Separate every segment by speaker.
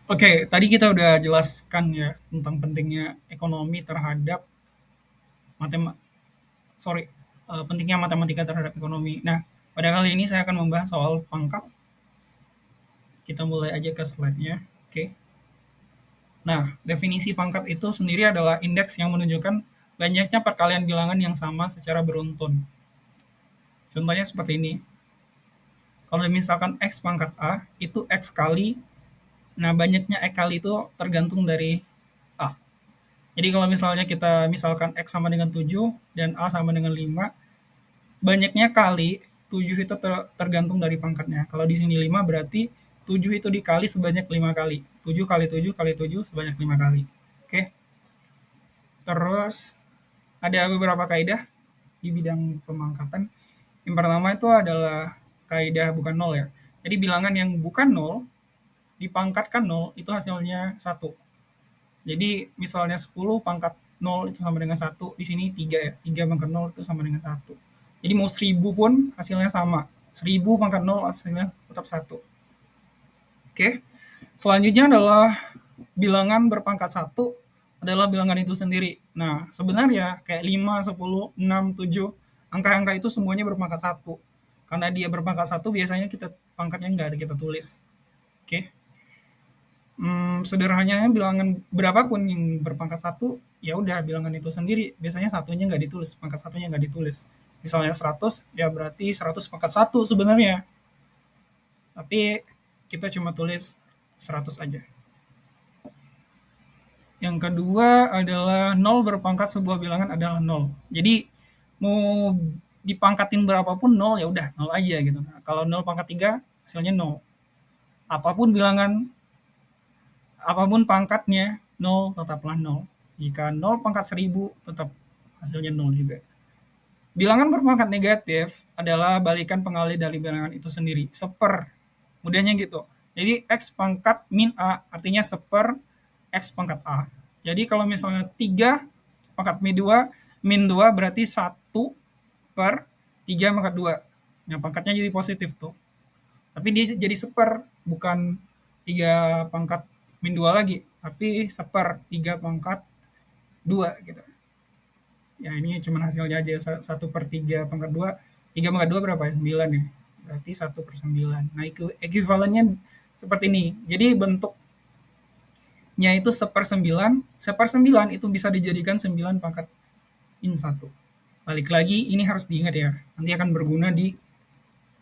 Speaker 1: Oke, tadi kita udah jelaskan ya tentang pentingnya ekonomi terhadap matema sorry, pentingnya matematika terhadap ekonomi. Nah, pada kali ini saya akan membahas soal pangkat. Kita mulai aja ke slide-nya. Oke. Nah, definisi pangkat itu sendiri adalah indeks yang menunjukkan banyaknya perkalian bilangan yang sama secara beruntun. Contohnya seperti ini. Kalau misalkan X pangkat A, itu X kali, nah banyaknya X kali itu tergantung dari A. Jadi kalau misalnya kita misalkan X sama dengan 7 dan A sama dengan 5, banyaknya kali 7 itu tergantung dari pangkatnya. Kalau di sini 5 berarti 7 itu dikali sebanyak 5 kali. 7 kali 7 kali 7 sebanyak 5 kali. Oke. Terus ada beberapa kaidah di bidang pemangkatan. Yang pertama itu adalah kaidah bukan nol ya. Jadi bilangan yang bukan nol dipangkatkan nol itu hasilnya satu. Jadi misalnya 10 pangkat nol itu sama dengan satu, di sini 3 ya. 3 pangkat nol itu sama dengan satu. Jadi mau 1000 pun hasilnya sama. 1000 pangkat nol hasilnya tetap satu. Oke. Selanjutnya adalah bilangan berpangkat satu adalah bilangan itu sendiri. Nah, sebenarnya kayak 5, 10, 6, 7, angka-angka itu semuanya berpangkat satu. Karena dia berpangkat satu, biasanya kita pangkatnya nggak ada kita tulis. Oke. Sederhananya bilangan berapapun yang berpangkat satu, ya udah bilangan itu sendiri. Biasanya satunya nggak ditulis, pangkat satunya nggak ditulis. Misalnya 100, ya berarti 100 pangkat satu sebenarnya. Tapi kita cuma tulis 100 aja. Yang kedua adalah nol berpangkat sebuah bilangan adalah nol. Jadi mau dipangkatin berapapun nol ya udah nol aja gitu. Nah, kalau nol pangkat 3 hasilnya nol. Apapun bilangan, apapun pangkatnya nol tetaplah nol. Jika nol pangkat 1000 tetap hasilnya nol juga. Bilangan berpangkat negatif adalah balikan pengali dari bilangan itu sendiri. Seper. Mudahnya gitu. Jadi X pangkat min A artinya seper X pangkat A. Jadi kalau misalnya 3 pangkat min 2 berarti 1 per 3 pangkat 2. Nah, pangkatnya jadi positif tuh. Tapi dia jadi seper, bukan 3 pangkat min 2 lagi, tapi seper 3 pangkat 2 gitu. Ya ini cuma hasilnya aja 1/3 pangkat 2. 3 pangkat 2 berapa ya? 9 ya. Berarti 1/9. Nah, ekuivalennya seperti ini. Jadi bentuknya itu 1/9. 1/9 itu bisa dijadikan 9 pangkat min 1. Balik lagi, ini harus diingat ya. Nanti akan berguna di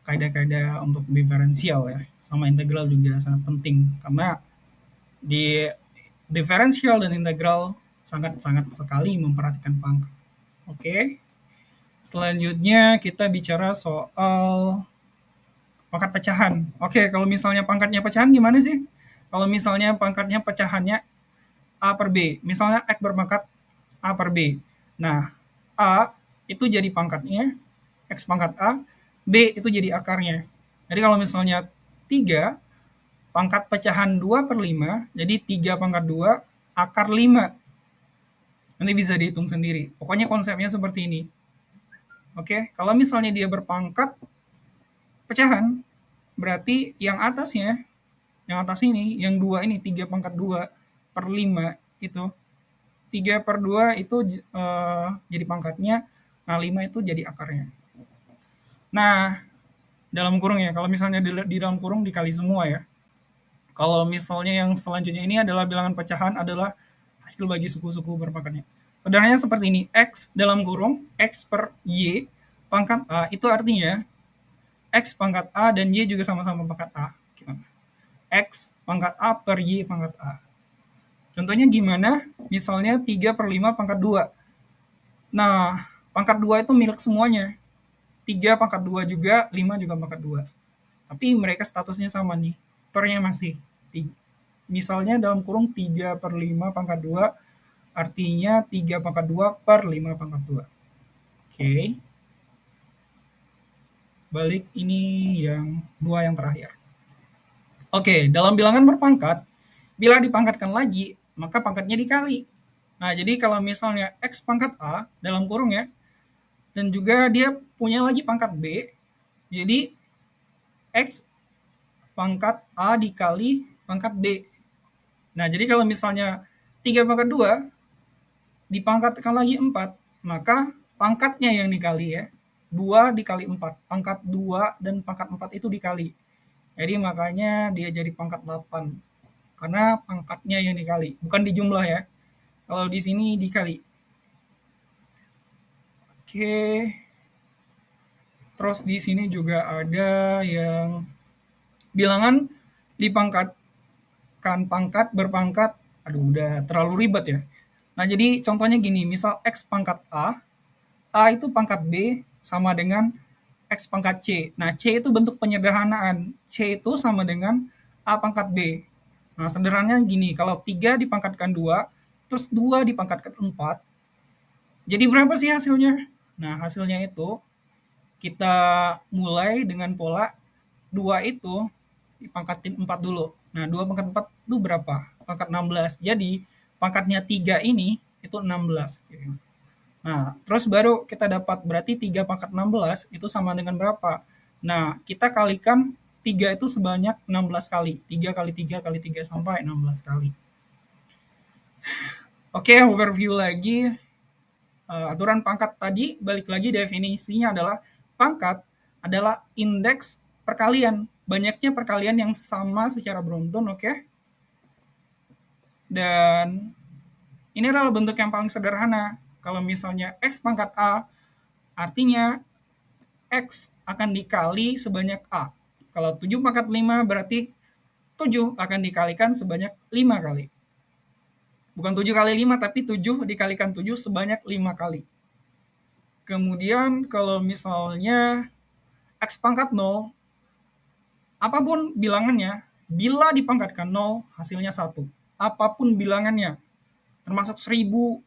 Speaker 1: kaidah-kaidah untuk diferensial ya. Sama integral juga sangat penting. Karena di diferensial dan integral sangat-sangat sekali memperhatikan pangkat. Oke. Selanjutnya kita bicara soal pangkat pecahan. Oke, kalau misalnya pangkatnya pecahan gimana sih? Kalau misalnya pangkatnya pecahannya A per B, misalnya X berpangkat A per B. Nah, A itu jadi pangkatnya, X pangkat A, B itu jadi akarnya. Jadi kalau misalnya 3, pangkat pecahan 2/5, jadi 3 pangkat 2, akar 5. Nanti bisa dihitung sendiri. Pokoknya konsepnya seperti ini. Oke, kalau misalnya dia berpangkat pecahan, berarti yang atas ini, yang 2 ini, 3 pangkat 2/5 itu, 3/2 itu jadi pangkatnya, nah 5 itu jadi akarnya. Nah, dalam kurung ya, kalau misalnya di dalam kurung dikali semua ya. Kalau misalnya yang selanjutnya ini adalah bilangan pecahan adalah hasil bagi suku-suku berpangkatnya. Sederhananya seperti ini, X dalam kurung, X per Y pangkat A, itu artinya X pangkat A dan Y juga sama-sama pangkat A. Gimana? X pangkat A per Y pangkat A. Contohnya gimana? Misalnya 3/5 pangkat 2. Nah, pangkat 2 itu milik semuanya. 3 pangkat 2 juga, 5 juga pangkat 2. Tapi mereka statusnya sama nih. Pernya masih. Misalnya dalam kurung 3/5 pangkat 2, artinya 3 pangkat 2 per 5 pangkat 2. Oke. Balik ini yang 2 yang terakhir. Oke, dalam bilangan berpangkat, bila dipangkatkan lagi, maka pangkatnya dikali. Nah, jadi kalau misalnya X pangkat A, dalam kurung ya, dan juga dia punya lagi pangkat B, jadi X pangkat A dikali pangkat B. Nah, jadi kalau misalnya 3 pangkat 2 dipangkatkan lagi 4, maka pangkatnya yang dikali ya. 2 dikali 4. Pangkat 2 dan pangkat 4 itu dikali. Jadi makanya dia jadi pangkat 8. Karena pangkatnya yang dikali, bukan di jumlah ya. Kalau di sini dikali. Oke. Terus di sini juga ada yang bilangan dipangkatkan pangkat berpangkat. Aduh, udah terlalu ribet ya. Nah, jadi contohnya gini, misal X pangkat A itu pangkat B sama dengan X pangkat C. Nah, C itu bentuk penyederhanaan. C itu sama dengan A pangkat B. Nah, sederhananya gini, kalau 3 dipangkatkan 2, terus 2 dipangkatkan 4, jadi berapa sih hasilnya? Nah, hasilnya itu kita mulai dengan pola 2 itu dipangkatin 4 dulu. Nah, 2 pangkat 4 itu berapa? Pangkat 16. Jadi, pangkatnya 3 ini itu 16. Nah, terus baru kita dapat berarti 3 pangkat 16 itu sama dengan berapa? Nah, kita kalikan 3 itu sebanyak 16 kali. 3 kali 3 kali 3 sampai 16 kali. Oke, overview lagi. Aturan pangkat tadi, balik lagi definisinya adalah pangkat adalah indeks perkalian. Banyaknya perkalian yang sama secara beruntun, oke? Dan ini adalah bentuk yang paling sederhana. Kalau misalnya X pangkat A, artinya X akan dikali sebanyak A. Kalau 7 pangkat 5 berarti 7 akan dikalikan sebanyak 5 kali. Bukan 7 kali 5, tapi 7 dikalikan 7 sebanyak 5 kali. Kemudian kalau misalnya X pangkat 0, apapun bilangannya, bila dipangkatkan 0, hasilnya 1. Apapun bilangannya, termasuk 1000,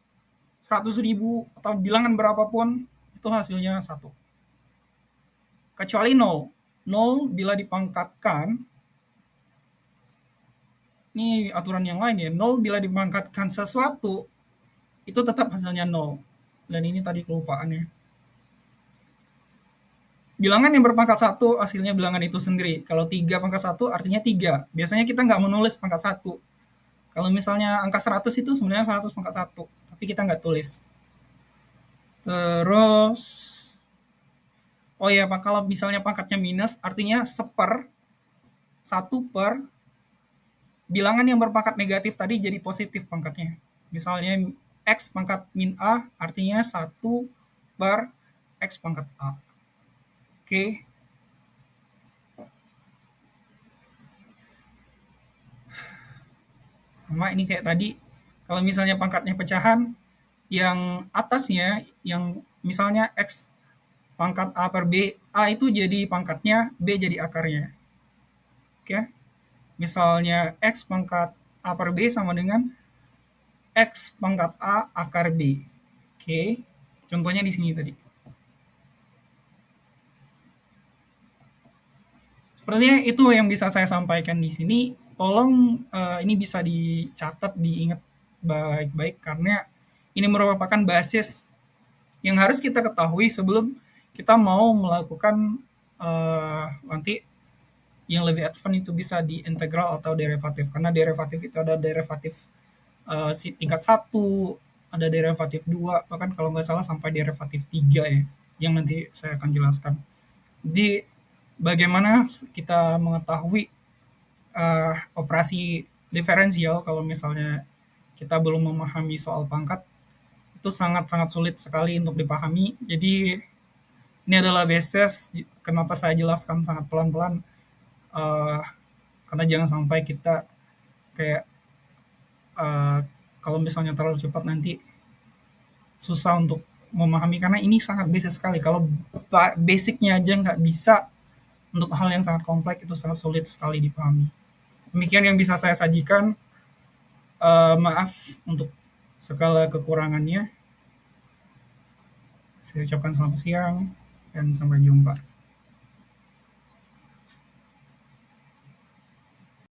Speaker 1: 100.000, atau bilangan berapapun, itu hasilnya 1. Kecuali 0. 0 bila dipangkatkan, ini aturan yang lain ya, 0 bila dipangkatkan sesuatu, itu tetap hasilnya 0. Dan ini tadi kelupaannya. Bilangan yang berpangkat 1 hasilnya bilangan itu sendiri. Kalau 3 pangkat 1 artinya 3. Biasanya kita nggak menulis pangkat 1. Kalau misalnya angka 100 itu sebenarnya 100 pangkat 1. Tapi kita nggak tulis. Terus, oh ya, kalau misalnya pangkatnya minus artinya 1/1 bilangan yang berpangkat negatif tadi jadi positif pangkatnya. Misalnya X pangkat min A artinya 1/X pangkat A. Oke. Sama ini kayak tadi, kalau misalnya pangkatnya pecahan, yang atasnya, yang misalnya X pangkat A per B, A itu jadi pangkatnya, B jadi akarnya. Oke. Misalnya X pangkat A per B sama dengan X pangkat A akar B. Oke. Contohnya di sini tadi. Sepertinya itu yang bisa saya sampaikan di sini. Tolong ini bisa dicatat, diingat baik-baik karena ini merupakan basis yang harus kita ketahui sebelum kita mau melakukan nanti yang lebih advance itu bisa di integral atau derivatif. Karena derivatif itu ada derivatif tingkat 1, ada derivatif 2, bahkan kalau nggak salah sampai derivatif 3 ya, yang nanti saya akan jelaskan. Jadi bagaimana kita mengetahui operasi diferensial kalau misalnya kita belum memahami soal pangkat, itu sangat-sangat sulit sekali untuk dipahami. Jadi ini adalah basis kenapa saya jelaskan sangat pelan-pelan, uh, karena jangan sampai kita kayak kalau misalnya terlalu cepat nanti susah untuk memahami karena ini sangat basic sekali. Kalau basicnya aja nggak bisa, untuk hal yang sangat kompleks itu sangat sulit sekali dipahami. Demikian yang bisa saya sajikan. Maaf untuk segala kekurangannya. Saya ucapkan selamat siang dan sampai jumpa.